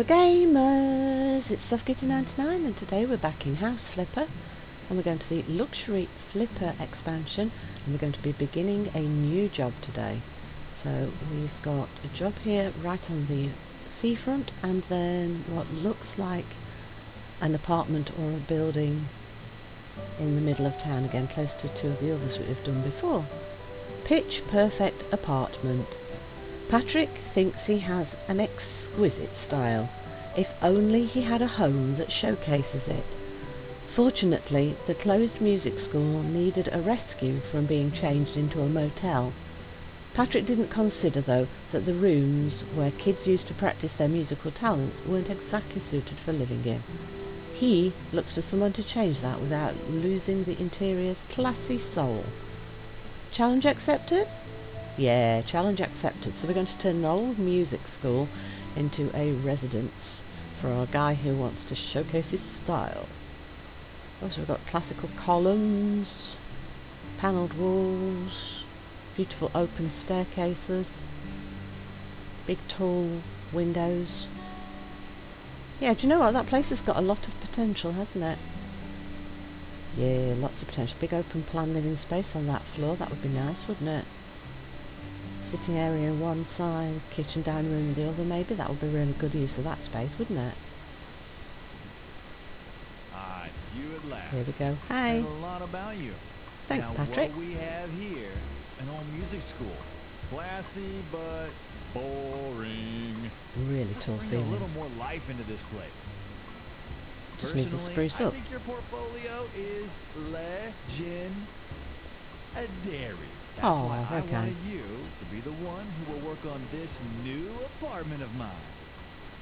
Hello gamers, it's Softgitty99 and today we're back in House Flipper and we're going to the Luxury Flipper expansion and we're going to be beginning a new job today. So we've got a job here right on the seafront and then what looks like an apartment or a building in the middle of town again, close to two of the others that we've done before. Pitch perfect apartment. Patrick thinks he has an exquisite style, if only he had a home that showcases it. Fortunately, the closed music school needed a rescue from being changed into a motel. Patrick didn't consider, though, that the rooms where kids used to practice their musical talents weren't exactly suited for living in. He looks for someone to change that without losing the interior's classy soul. Challenge accepted? Yeah, challenge accepted. So we're going to turn an old music school into a residence for our guy who wants to showcase his style. Also we've got classical columns, panelled walls, beautiful open staircases, big tall windows. Yeah, do you know what? That place has got a lot of potential, hasn't it? Yeah, lots of potential. Big open plan living space on that floor. That would be nice, wouldn't it? Sitting area on one side, kitchen dining room the other maybe. That would be really good use of that space, wouldn't it? Ah, it's you at last. Here we go. Hi. And a lot about you. Thanks, now, Patrick. What we have here, an old music school. Classy, but boring. Really tall Let's bring a ceilings. little more life into this place. Just needs to spruce I up. think your portfolio is legendary. That's Oh, why I okay. wanted you to be the one who will work on this new apartment of mine.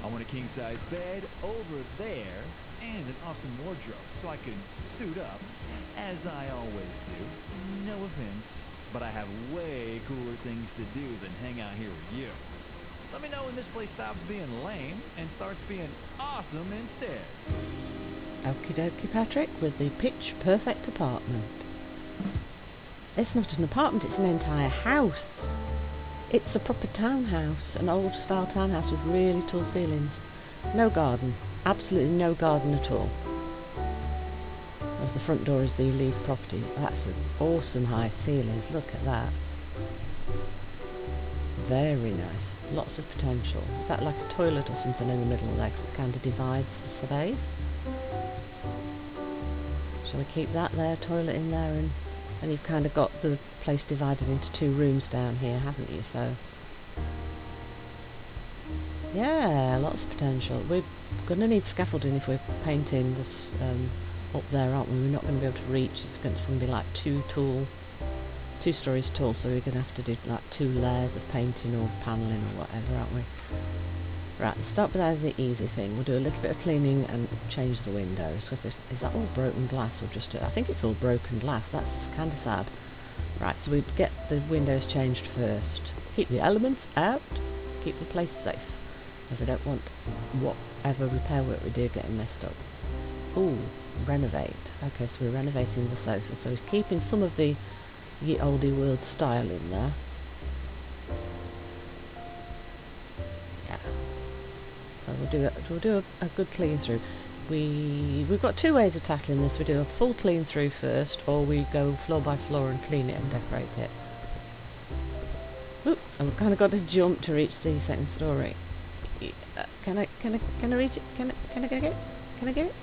I want a king-size bed over there and an awesome wardrobe so I can suit up, as I always do. No offense, but I have way cooler things to do than hang out here with you. Let me know when this place stops being lame and starts being awesome instead. Okie dokie, Patrick, with the pitch perfect apartment. It's not an apartment, it's an entire house. It's a proper townhouse, an old style townhouse with really tall ceilings. No garden, absolutely no garden at all. As the front door is the leave property. That's an awesome high ceilings, look at that. Very nice, lots of potential. Is that like a toilet or something in the middle there, because it kind of divides the space? Shall we keep that there, toilet in there, and you've kind of got the place divided into two rooms down here, haven't you? So, yeah, lots of potential. We're going to need scaffolding if we're painting this up there, aren't we? We're not going to be able to reach. It's going to be like two stories tall, so we're going to have to do like 2 layers of painting or panelling or whatever, aren't we? Right, let's start with the easy thing. We'll do a little bit of cleaning and change the windows. Because is that all broken glass or just... I think it's all broken glass. That's kind of sad. Right, so we get the windows changed first. Keep the elements out. Keep the place safe. Because we don't want whatever repair work we do getting messed up. Ooh, renovate. Okay, so we're renovating the sofa. So we're keeping some of the ye olde world style in there. So we'll do a good clean through. We've got 2 ways of tackling this. We do a full clean through first, or we go floor by floor and clean it and decorate it. Oop, and we've kind of got to jump to reach the second story. Can I reach it? Can I get it? Can I get it?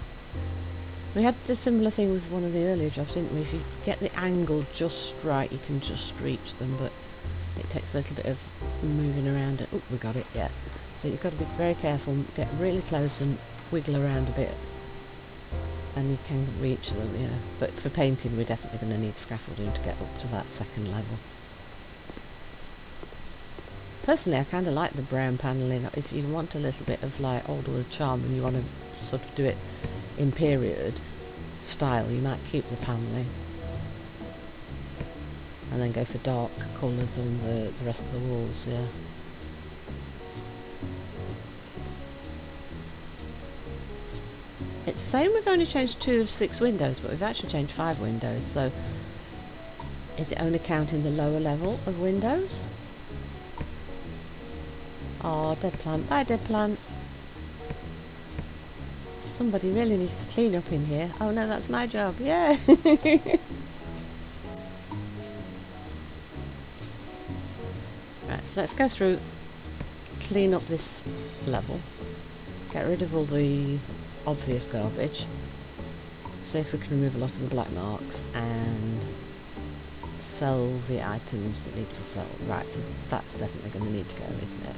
We had the similar thing with one of the earlier jobs, didn't we? If you get the angle just right, you can just reach them, but it takes a little bit of moving around. Oh, we got it, yeah. So you've got to be very careful, get really close and wiggle around a bit, and you can reach them, yeah. But for painting we're definitely going to need scaffolding to get up to that second level. Personally I kind of like the brown panelling. If you want a little bit of like old world charm and you want to sort of do it in period style, you might keep the panelling and then go for dark colours on the rest of the walls, yeah. It's saying we've only changed 2 of 6 windows, but we've actually changed 5 windows, so is it only counting the lower level of windows? Oh, dead plant. Bye, dead plant. Somebody really needs to clean up in here. Oh no, that's my job. Yeah. Right, so let's go through, clean up this level, get rid of all the obvious garbage, see if we can remove a lot of the black marks and sell the items that need to be sold. Right, so that's definitely going to need to go, isn't it?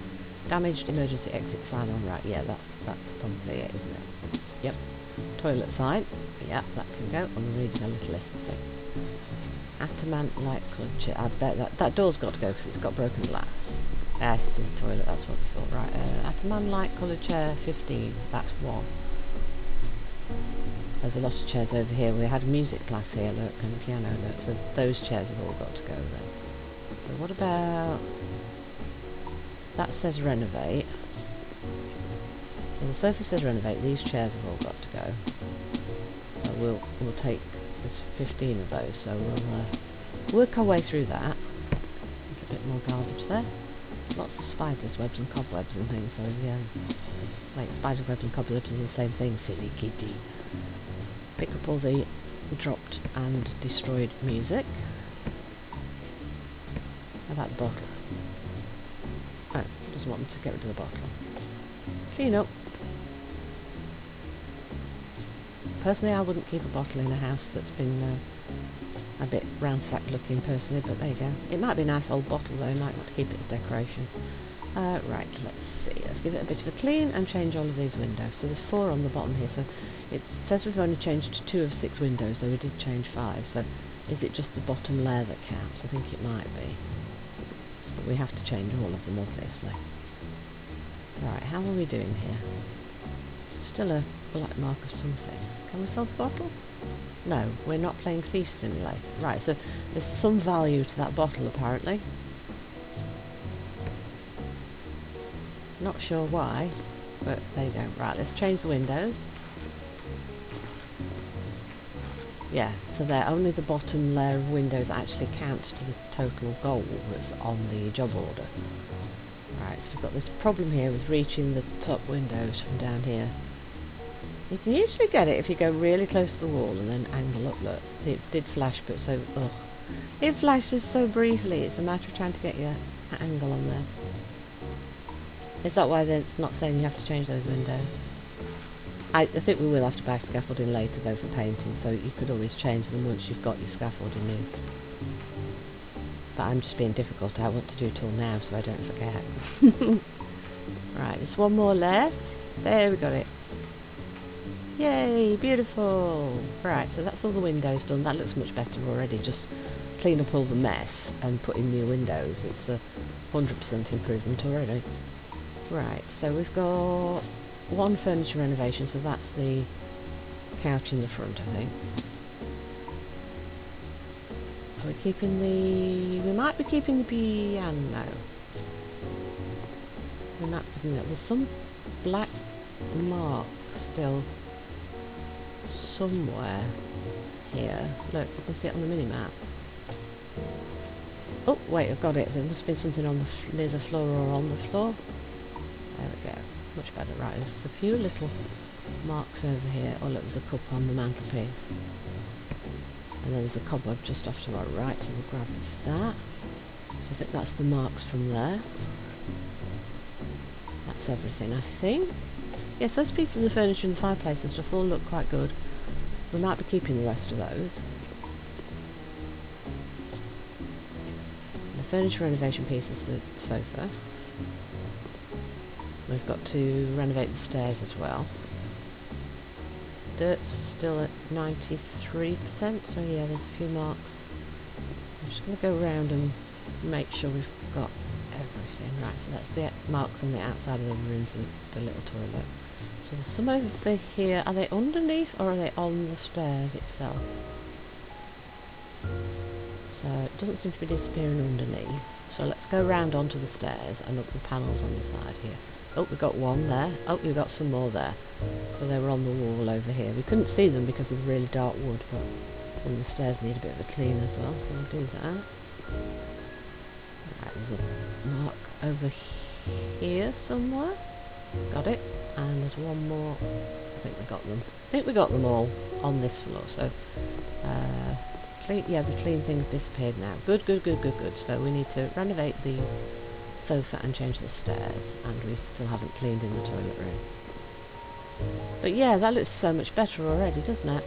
Damaged emergency exit sign on. Right, yeah, that's probably it, isn't it? Yep. Toilet sign. Yeah, that can go. I'm reading a little list of things. Ataman light coloured chair. I bet that door's got to go because it's got broken glass. Yes, it is a toilet. That's what we thought. Right, Ataman light coloured chair 15. That's one. There's a lot of chairs over here. We had a music class here, look, and a piano, look. So those chairs have all got to go then. So what about... That says renovate. So the sofa says renovate. These chairs have all got to go. So we'll take... There's 15 of those, so we'll work our way through that. There's a bit more garbage there. Lots of spiders, webs and cobwebs and things, so yeah. Wait, spiders, webs and cobwebs are the same thing, silly kitty. Pick up all the dropped and destroyed music. How about the bottle? Oh, doesn't want me to get rid of the bottle. Clean up. Personally, I wouldn't keep a bottle in a house that's been a bit ransacked looking personally, but there you go. It might be a nice old bottle though, might want to keep it as decoration. Right, let's see. Let's give it a bit of a clean and change all of these windows. So there's 4 on the bottom here, so it says we've only changed 2 of 6 windows, though we did change 5. So is it just the bottom layer that counts? I think it might be. But we have to change all of them, obviously. Right, how are we doing here? Still a black mark of something. Can we sell the bottle? No, we're not playing Thief Simulator. Right, so there's some value to that bottle, apparently. Not sure why, but there you go. Right, let's change the windows. Yeah, so there, only the bottom layer of windows actually counts to the total goal that's on the job order. Right, so we've got this problem here with reaching the top windows from down here. You can usually get it if you go really close to the wall and then angle up, look. See, it did flash, but so, ugh. It flashes so briefly, it's a matter of trying to get your angle on there. Is that why then it's not saying you have to change those windows? I think we will have to buy scaffolding later though for painting, so you could always change them once you've got your scaffolding in. But I'm just being difficult, I want to do it all now so I don't forget. Right, just one more left. There, we got it. Yay, beautiful. Right, so that's all the windows done. That looks much better already. Just clean up all the mess and put in new windows. It's a 100% improvement already. Right, so we've got 1 furniture renovation, so that's the couch in the front, I think. Are we keeping the... We might be keeping the piano. We might be keeping that. There's some black mark still somewhere here. Look, you can see it on the mini-map. Oh, wait, I've got it. There must have been something on the near the floor or on the floor. There we go. Much better. Right, there's a few little marks over here. Oh, look, there's a cup on the mantelpiece. And then there's a cobweb just off to our right, so we'll grab that. So I think that's the marks from there. That's everything, I think. Yes, those pieces of furniture in the fireplace and stuff all look quite good. We might be keeping the rest of those. The furniture renovation piece is the sofa. We've got to renovate the stairs as well. Dirt's still at 93%, so yeah, there's a few marks. I'm just going to go around and make sure we've got everything. Right, so that's the marks on the outside of the room for the little toilet. So there's some over here. Are they underneath or are they on the stairs itself? So it doesn't seem to be disappearing underneath. So let's go round onto the stairs and up the panels on the side here. Oh, we've got one there. Oh, we've got some more there. So they were on the wall over here. We couldn't see them because of the really dark wood, but and the stairs need a bit of a clean as well, so we'll do that. Right, there's a mark over here somewhere. Got it. And there's one more think we got them. I think we got them all on this floor. So, the clean thing's disappeared now. Good. So we need to renovate the sofa and change the stairs, and we still haven't cleaned in the toilet room. But yeah, that looks so much better already, doesn't it?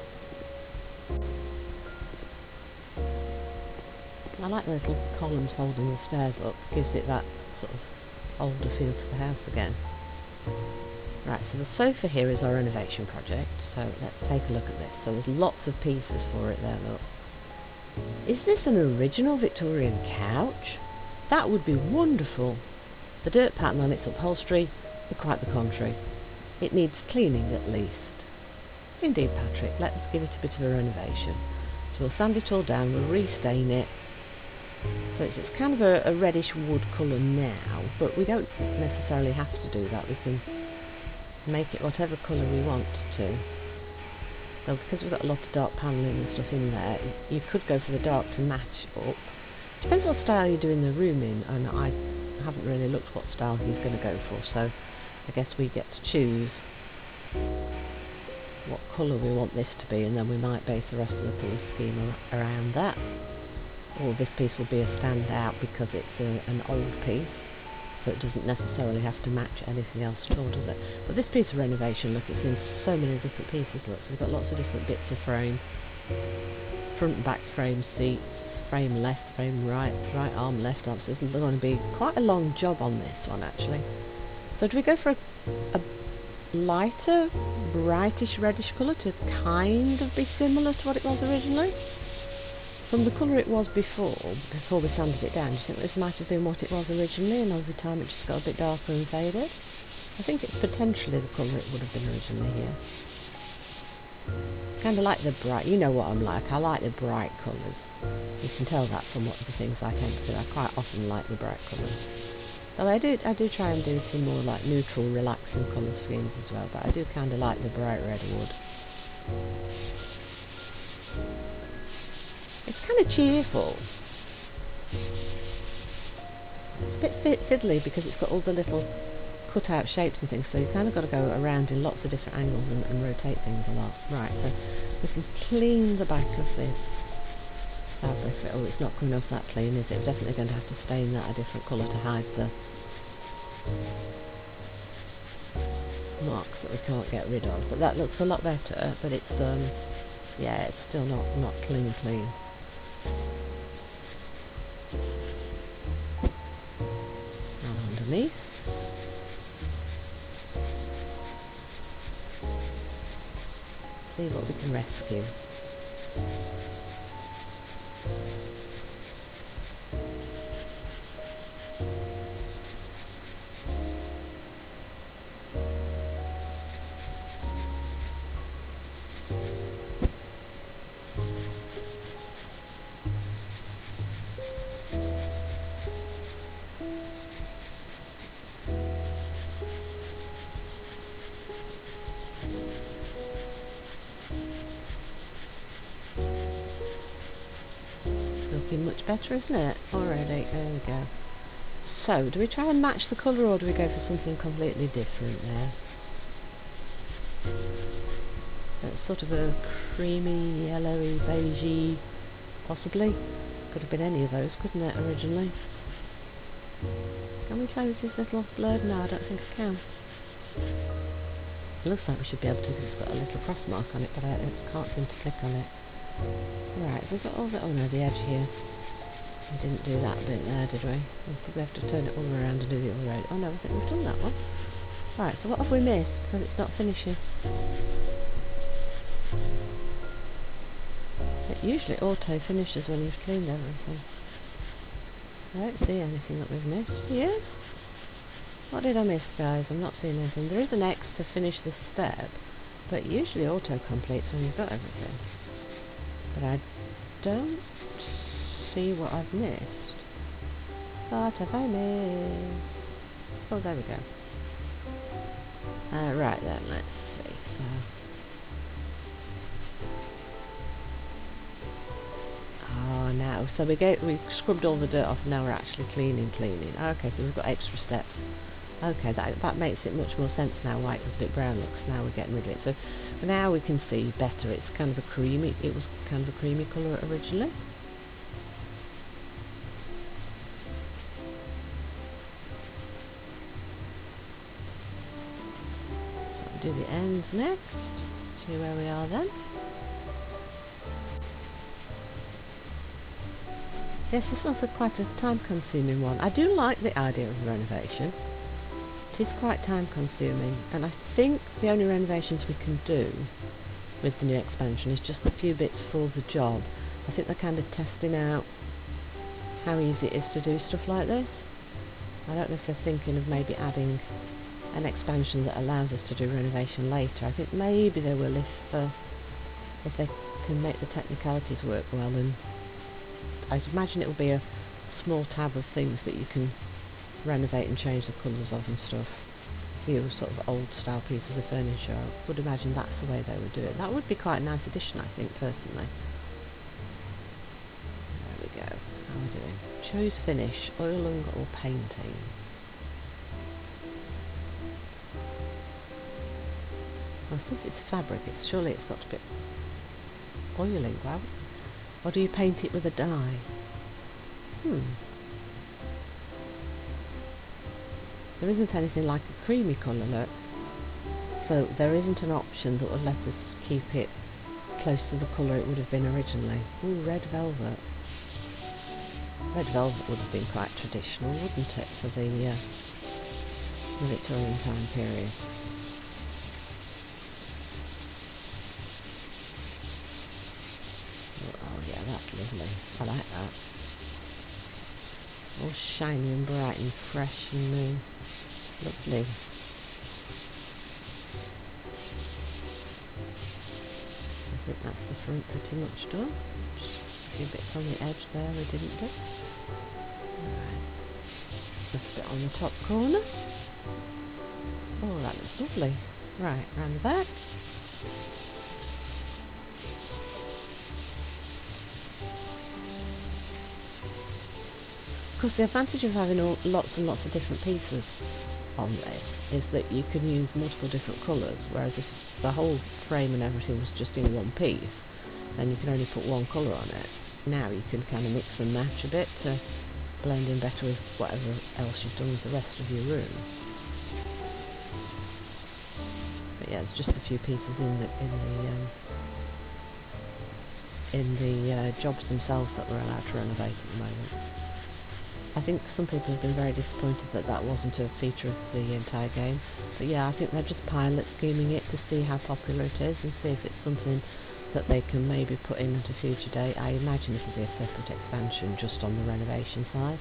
I like the little columns holding the stairs up. Gives it that sort of older feel to the house again. Right, so the sofa here is our renovation project, so let's take a look at this. So there's lots of pieces for it there, look. Is this an original Victorian couch? That would be wonderful. The dirt pattern on its upholstery is quite the contrary. It needs cleaning at least. Indeed, Patrick, let's give it a bit of a renovation. So we'll sand it all down, we'll restain it. So it's kind of a reddish wood colour now, but we don't necessarily have to do that. We can make it whatever colour we want to. Though because we've got a lot of dark panelling and stuff in there, you could go for the dark to match up. Depends what style you're doing the room in, and I haven't really looked what style he's going to go for, so I guess we get to choose what colour we want this to be, and then we might base the rest of the colour scheme around that. Or this piece will be a standout because it's an old piece, so it doesn't necessarily have to match anything else at all, does it? But this piece of renovation, look, it's in so many different pieces, look, so we've got lots of different bits of frame. Front and back frame seats, frame left, frame right, right arm, left arm, so there's going to be quite a long job on this one actually. So do we go for a lighter, brightish reddish colour to kind of be similar to what it was originally? From the colour it was before we sanded it down, do you think this might have been what it was originally and over time it just got a bit darker and faded? I think it's potentially the colour it would have been originally here. Kind of like the bright, you know what I'm like, I like the bright colours. You can tell that from what the things I tend to do. I quite often like the bright colours. Though I do try and do some more like neutral, relaxing colour schemes as well, but I do kind of like the bright red wood. It's kind of cheerful. It's a bit fiddly because it's got all the little cut out shapes and things, so you kind of got to go around in lots of different angles and rotate things a lot. Right, so we can clean the back of this fabric. Oh, it's not coming off that clean, is it? We're definitely going to have to stain that a different colour to hide the marks that we can't get rid of. But that looks a lot better, but it's yeah, it's still not clean. And underneath, see what we can rescue. Looking much better, isn't it? Already, there we go. So, do we try and match the colour or do we go for something completely different there? It's sort of a creamy, yellowy, beigey, possibly. Could have been any of those, couldn't it, originally? Can we close this little blurb? No, I don't think I can. It looks like we should be able to because it's got a little cross mark on it, but I can't seem to click on it. Right, we've got all the... oh no, the edge here. We didn't do that bit there, did we? We'll probably have to turn it all the way around and do the other edge. Oh no, I think we've done that one. Right, so what have we missed? Because it's not finishing. It usually auto finishes when you've cleaned everything. I don't see anything that we've missed. Yeah? What did I miss, guys? I'm not seeing anything. There is an X to finish this step, but usually auto completes when you've got everything. But I don't see what I've missed. What have I missed? Oh, there we go. Right then, let's see. So, now, so we scrubbed all the dirt off, and now we're actually cleaning. Okay, so we've got extra steps Okay, that makes it much more sense now why it was a bit brown looks. Now we're getting rid of it. So now we can see better. It's kind of a creamy, it was kind of a creamy colour originally. So we'll do the ends next. See where we are then. Yes, this one's quite a time-consuming one. I do like the idea of renovation. It is quite time-consuming, and I think the only renovations we can do with the new expansion is just the few bits for the job. I think they're kind of testing out how easy it is to do stuff like this. I don't know if they're thinking of maybe adding an expansion that allows us to do renovation later. I think maybe they will if they can make the technicalities work well, and I imagine it will be a small tab of things that you can renovate and change the colours of and stuff. Few sort of old style pieces of furniture. I would imagine that's the way they would do it. That would be quite a nice addition, I think, personally. There we go. How are we doing? Choose finish, oiling or painting. Well, since it's fabric, surely it's got to be oiling. Wow. Or do you paint it with a dye? There isn't anything like a creamy colour, look. So there isn't an option that would let us keep it close to the colour it would have been originally. Ooh, red velvet. Red velvet would have been quite traditional, wouldn't it, for the Victorian time period. Oh yeah, that's lovely. I like that. All shiny and bright and fresh and new. Lovely. I think that's the front pretty much done. Just a few bits on the edge there we didn't do. Alright. Little bit on the top corner. Oh, that looks lovely. Right, round the back. Of course, the advantage of having lots and lots of different pieces on this is that you can use multiple different colours, whereas if the whole frame and everything was just in one piece, then you can only put one colour on it. Now you can kind of mix and match a bit to blend in better with whatever else you've done with the rest of your room. But yeah, it's just a few pieces in the jobs themselves that we're allowed to renovate at the moment. I think some people have been very disappointed that that wasn't a feature of the entire game. But yeah, I think they're just pilot scheming it to see how popular it is and see if it's something that they can maybe put in at a future date. I imagine it'll be a separate expansion just on the renovation side.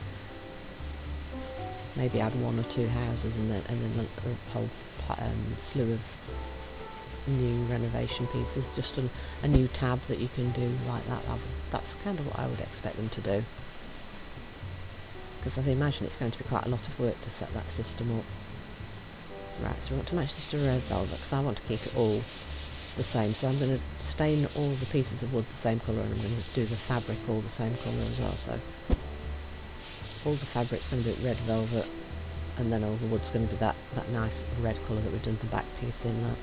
Maybe add one or two houses and then a whole slew of new renovation pieces, just a new tab that you can do like that. That's kind of what I would expect them to do. Because I imagine it's going to be quite a lot of work to set that system up. Right, so we want to match this to red velvet because I want to keep it all the same. So I'm going to stain all the pieces of wood the same colour, and I'm going to do the fabric all the same colour as well. So all the fabric's going to be red velvet, and then all the wood's going to be that nice red colour that we've done the back piece in. Look.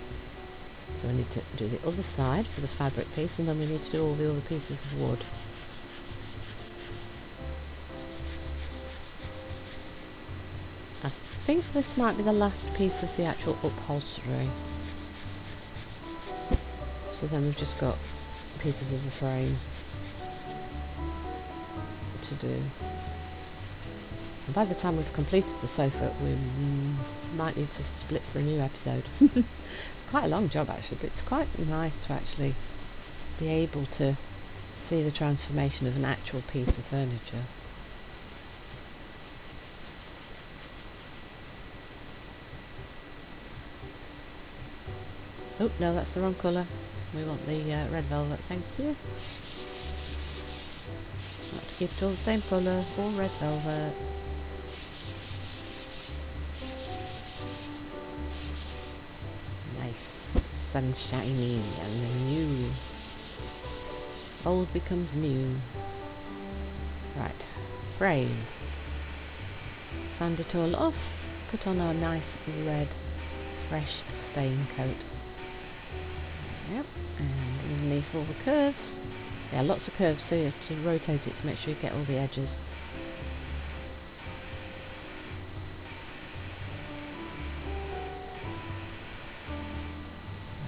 So we need to do the other side for the fabric piece, and then we need to do all the other pieces of wood. I think this might be the last piece of the actual upholstery. So then we've just got pieces of the frame to do. And by the time we've completed the sofa, we might need to split for a new episode. It's quite a long job actually, but it's quite nice to actually be able to see the transformation of an actual piece of furniture. Oh, no, that's the wrong colour. We want the red velvet, thank you. Got to keep it all the same colour, all red velvet. Nice and shiny and new. Old becomes new. Right, frame. Sand it all off. put on our nice red fresh stain coat. Yep, and underneath all the curves. Yeah, lots of curves, so you have to rotate it to make sure you get all the edges.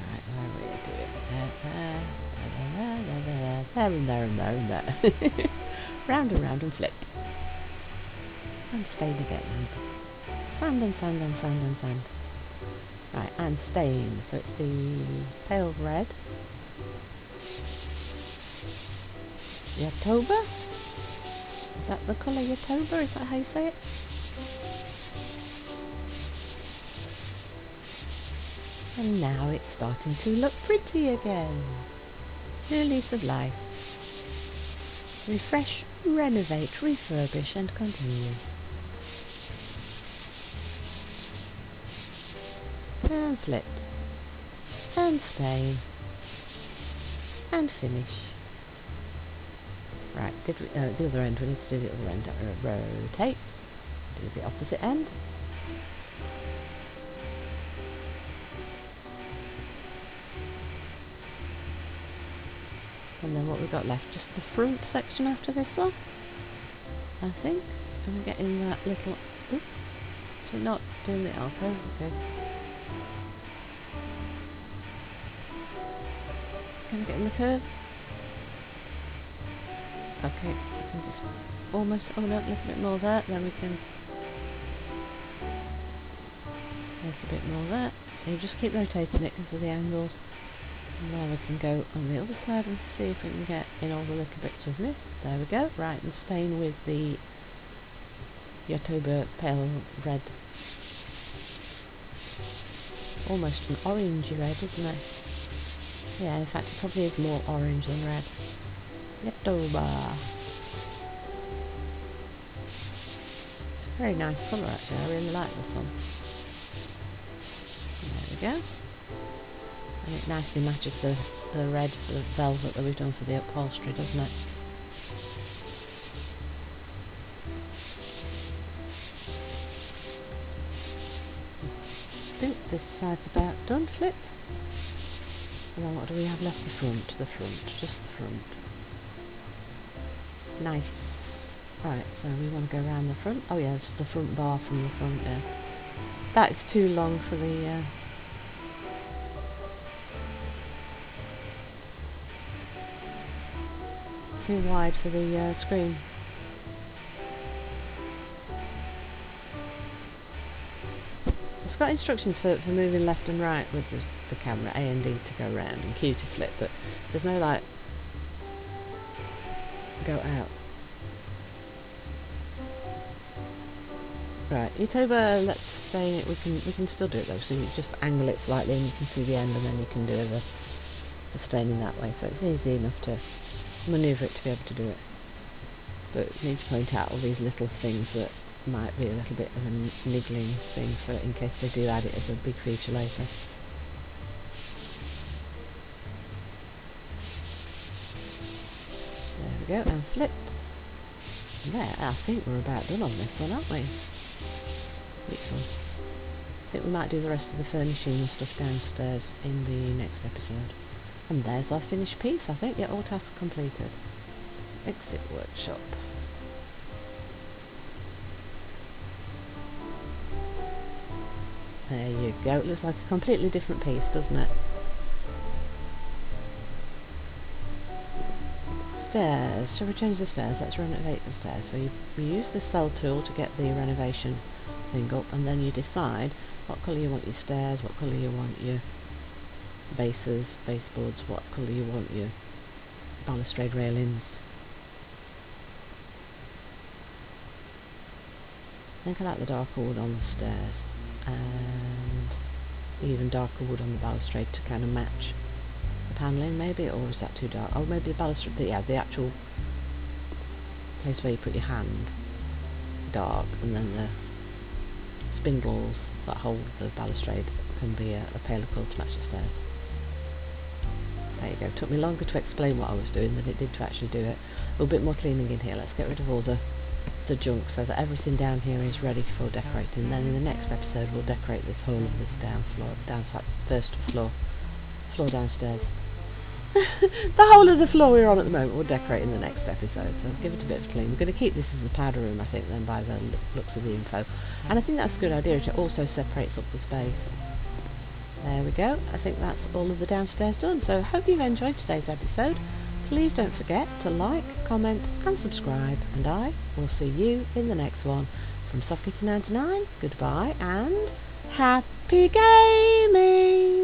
Right, where are we doing? There, and there, and there, and there. Round and round and flip. And stain again, and sand and sand and sand and sand. Right, and stain, so it's the pale red. Yatoba? Is that the colour Yatoba? Is that how you say it? And now it's starting to look pretty again. New lease of life. Refresh, renovate, refurbish and continue. And flip. And stain. And finish. Right, did we, the other end, we need to do the other end. Rotate, do the opposite end. And then what we got left, just the front section after this one, I think. And we're getting that little, oops, is it not doing the alcove? Okay. Can I get in the curve? Okay, I think it's almost, oh no, a little bit more there, then we can, a little bit more there, so you just keep rotating it because of the angles, and now we can go on the other side and see if we can get in all the little bits we've missed. There we go, right, and stain with the Yatoba pale red, almost an orangey red, isn't it? Yeah, in fact it probably is more orange than red. Yatoba. It's a very nice colour actually, I really like this one. There we go. And it nicely matches the red for the velvet that we've done for the upholstery, doesn't it? I think this side's about done, flip. And then what do we have left? The front, just the front. Nice. Right, so we want to go around the front. Oh yeah, it's the front bar from the front there. That is too long for the... too wide for the screen. It's got instructions for moving left and right with the camera, A and D to go round and Q to flip, but there's no like go out. Right, Yatoba, let's stain it. We can still do it though. So you just angle it slightly and you can see the end, and then you can do the staining that way. So it's easy enough to manoeuvre it to be able to do it. But you need to point out all these little things that might be a little bit of a niggling thing for in case they do add it as a big feature later. There we go, and flip. There, I think we're about done on this one, aren't we? Which one? I think we might do the rest of the furnishing and stuff downstairs in the next episode. And there's our finished piece, I think. Yeah, all tasks completed. Exit workshop. There you go. It looks like a completely different piece, doesn't it? Stairs. Shall we change the stairs? Let's renovate the stairs. So you use the cell tool to get the renovation thing up, and then you decide what colour you want your stairs, what colour you want your bases, baseboards, what colour you want your balustrade railings. I think I like the darker wood on the stairs, and even darker wood on the balustrade to kind of match the panelling maybe, or is that too dark? Oh, maybe the balustrade, the actual place where you put your hand, dark, and then the spindles that hold the balustrade can be a paler colour to match the stairs. There you go. Took me longer to explain what I was doing than it did to actually do it. A little bit more cleaning in here. Let's get rid of all the the junk so that everything down here is ready for decorating. Then in the next episode we'll decorate this whole of this downside, first floor downstairs. The whole of the floor we're on at the moment we'll decorate in the next episode, so give it a bit of a clean. We're going to keep this as a powder room, I think, then, by the looks of the info, and I think that's a good idea. It also separates up the space. There we go. I think that's all of the downstairs done. So hope you've enjoyed today's episode. Please don't forget to like, comment and subscribe, and I will see you in the next one. From Soft Kitty 99, goodbye and happy gaming!